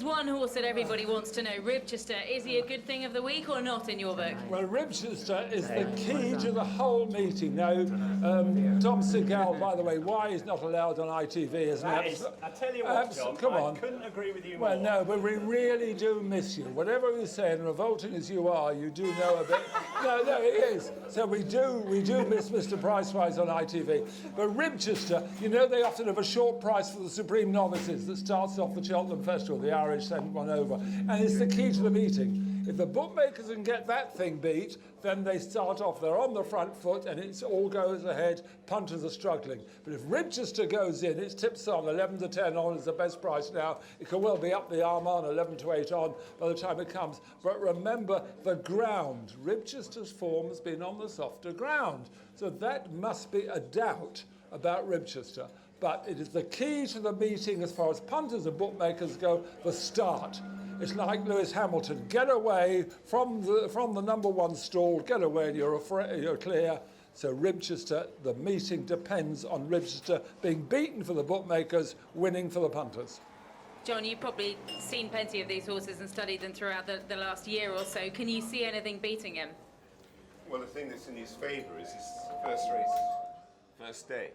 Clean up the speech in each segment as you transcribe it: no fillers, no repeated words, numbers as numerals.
one horse that everybody wants to know, Ribchester. Is he a good thing of the week or not in your book? Well, Ribchester is the key to the whole meeting. Now, Tom Segal, by the way, why he's not allowed on ITV is an absolute... I tell you what, John, come on. I couldn't agree with you more. Well, no, but we really do miss you. Whatever you say, and revolting as you are, you do know a bit... No, it is. So we do miss Mr. Pricewise on ITV. But Ribchester, you know, they often have a short price for the Supreme Novices that starts off the Cheltenham Festival. The Irish sent one over. And it's the key to the meeting. If the bookmakers can get that thing beat, then they start off. They're on the front foot and it all goes ahead. Punters are struggling. But if Ribchester goes in, it's tips on 11 to 10 on is the best price now. It could well be up the arm on 11 to 8 on by the time it comes. But remember the ground. Ribchester's form has been on the softer ground. So that must be a doubt about Ribchester. But it is the key to the meeting as far as punters and bookmakers go, the start. It's like Lewis Hamilton. Get away from the number one stall. Get away and you're clear. So Ribchester, the meeting depends on Ribchester being beaten for the bookmakers, winning for the punters. John, you've probably seen plenty of these horses and studied them throughout the last year or so. Can you see anything beating him? Well, the thing that's in his favour is his first race, first day.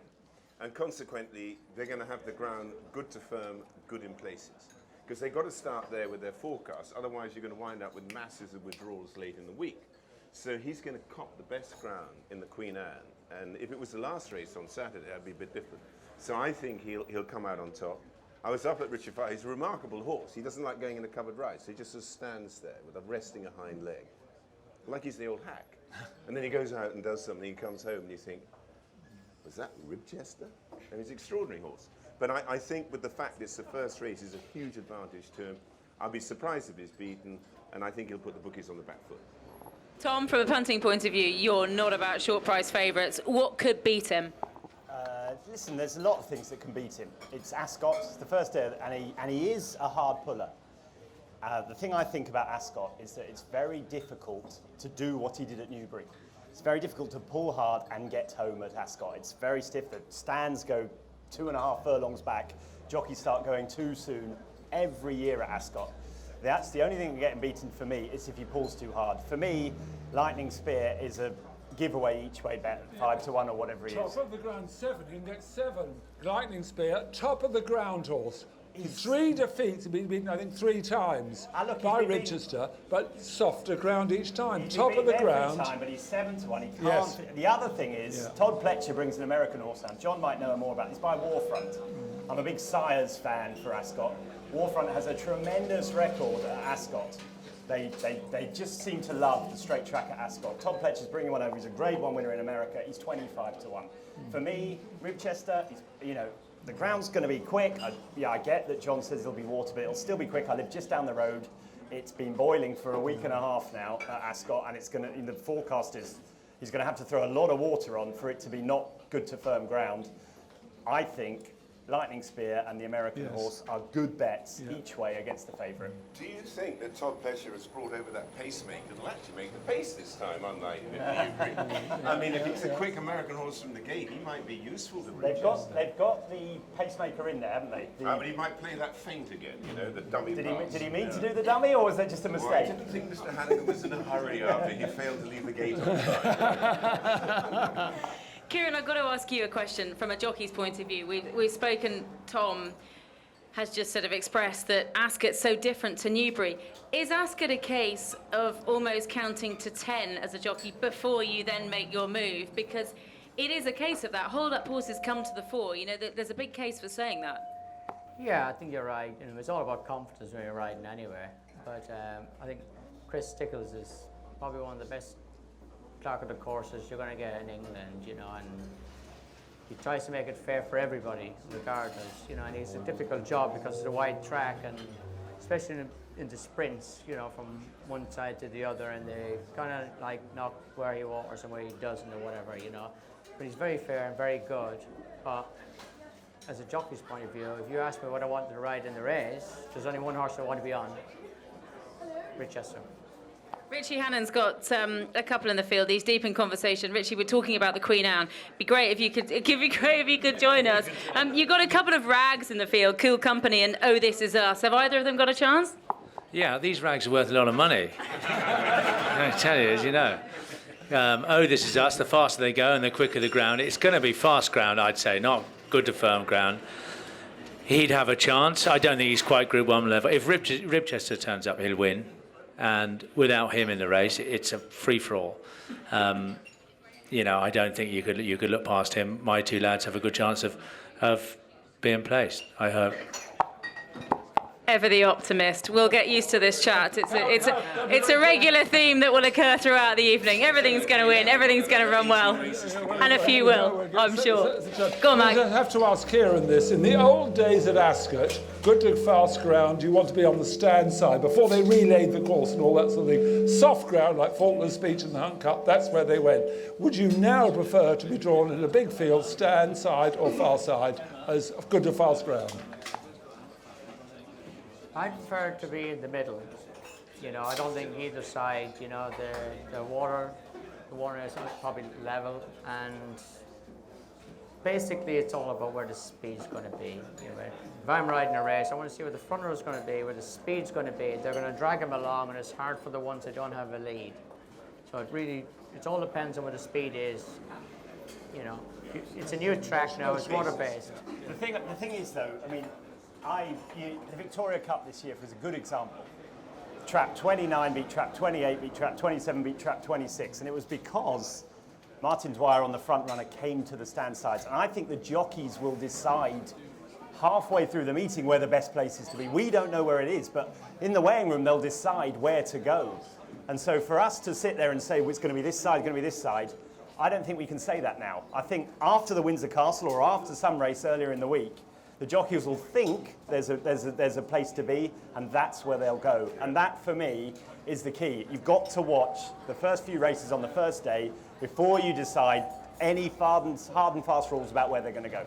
And consequently, they're going to have the ground good to firm, good in places. Because they've got to start there with their forecast, otherwise you're going to wind up with masses of withdrawals late in the week. So he's going to cop the best ground in the Queen Anne, and if it was the last race on Saturday, that'd be a bit different. So I think he'll come out on top. I was up at Richard Fire. He's a remarkable horse. He doesn't like going in a covered ride, so he just sort of stands there with resting a hind leg, like he's the old hack. And then he goes out and does something, he comes home and you think, was that Ribchester? And he's an extraordinary horse. But I think with the fact it's the first race is a huge advantage to him. I'll be surprised if he's beaten, and I think he'll put the bookies on the back foot. Tom, from a punting point of view, you're not about short price favourites. What could beat him? Listen, there's a lot of things that can beat him. It's Ascot, it's the first day, and he is a hard puller. The thing I think about Ascot is that it's very difficult to do what he did at Newbury. It's very difficult to pull hard and get home at Ascot. It's very stiff. The stands go 2.5 furlongs back. Jockeys start going too soon every year at Ascot. That's the only thing getting beaten for me is if he pulls too hard. For me, Lightning Spear is a giveaway each way bet, 5 to 1 or whatever he is. Top of the ground 7, you can get 7. Lightning Spear, top of the ground horse. 3 defeats, been beaten I think 3 times by Ribchester, but softer ground each time. Top of the ground. Every time, but he's 7 to 1. He can't. Yes. The other thing is, Todd Pletcher brings an American horse down. John might know more about this. By Warfront. I'm a big Sires fan for Ascot. Warfront has a tremendous record at Ascot. They just seem to love the straight track at Ascot. Todd Pletcher's bringing one over. He's a Grade 1 winner in America. He's 25 to 1. For me, Ribchester, the ground's going to be quick. I get that John says it'll be water, but it'll still be quick. I live just down the road. It's been boiling for a week and a half now at Ascot, and it's going to. The forecast is he's going to have to throw a lot of water on for it to be not good to firm ground. I think Lightning Spear and the American horse are good bets each way against the favourite. Do you think that Todd Pletcher has brought over that pacemaker that'll actually make the pace this time, unlike Newbury? I mean, if he's a quick American horse from the gate, he might be useful to Ribchester. They've got the pacemaker in there, haven't they? But he might play that feint again, the dummy pass. Did he mean to do the dummy, or was that just a mistake? Well, I didn't think Mr. Hannon was in a hurry after he failed to leave the gate on time. Kieren, I've got to ask you a question from a jockey's point of view. We've spoken, Tom has just sort of expressed that Ascot's so different to Newbury. Is Ascot a case of almost counting to 10 as a jockey before you then make your move? Because it is a case of that. Hold-up horses come to the fore. There's a big case for saying that. Yeah, I think you're right. It's all about confidence when you're riding anyway. But I think Chris Stickles is probably one of the best clock of the courses you're going to get in England, and he tries to make it fair for everybody, regardless, and it's a difficult job because it's a wide track, and especially in the sprints, from one side to the other, and they kind of like knock where he waters and where he doesn't or whatever, but he's very fair and very good. But as a jockey's point of view, if you ask me what I want to ride in the race, there's only one horse I want to be on: Ribchester. Richie Hannon's got a couple in the field. He's deep in conversation. Richie, we're talking about the Queen Anne. It'd be great if you could join us. You've got a couple of rags in the field, Cool Company and Oh This Is Us. Have either of them got a chance? Yeah, these rags are worth a lot of money. I tell you, as you know. Oh This Is Us, the faster they go and the quicker the ground. It's going to be fast ground, I'd say, not good to firm ground. He'd have a chance. I don't think he's quite Group 1 level. If Ribchester turns up, he'll win. And without him in the race, it's a free-for-all. I don't think you could look past him. My two lads have a good chance of being placed, I hope. Ever the optimist. We'll get used to this chat. It's a regular theme that will occur throughout the evening. Everything's going to win. Everything's going to run well, and a few will, I'm sure. Go on, Mike. I have to ask Kieren this. In the old days at Ascot, good to fast ground, you want to be on the stand side before they relayed the course and all that sort of thing. Soft ground like Faulkner's Speech and the Hunt Cup, that's where they went. Would you now prefer to be drawn in a big field, stand side or far side, as good to fast ground? I prefer to be in the middle. I don't think either side, the water is probably level, and basically it's all about where the speed's going to be. If I'm riding a race, I want to see where the front row is going to be, where the speed's going to be. They're going to drag them along, and it's hard for the ones that don't have a lead. So it all depends on where the speed is. It's a new track now, it's water-based. The thing is, though, the Victoria Cup this year was a good example. Trap 29 beat trap 28, beat trap 27, beat trap 26, and it was because Martin Dwyer on the front runner came to the stand sides. And I think the jockeys will decide halfway through the meeting where the best place is to be. We don't know where it is, but in the weighing room they'll decide where to go. And so for us to sit there and say, well, it's going to be this side, going to be this side, I don't think we can say that now. I think after the Windsor Castle or after some race earlier in the week, the jockeys will think there's a place to be, and that's where they'll go. And that, for me, is the key. You've got to watch the first few races on the first day before you decide any hard and fast rules about where they're going to go.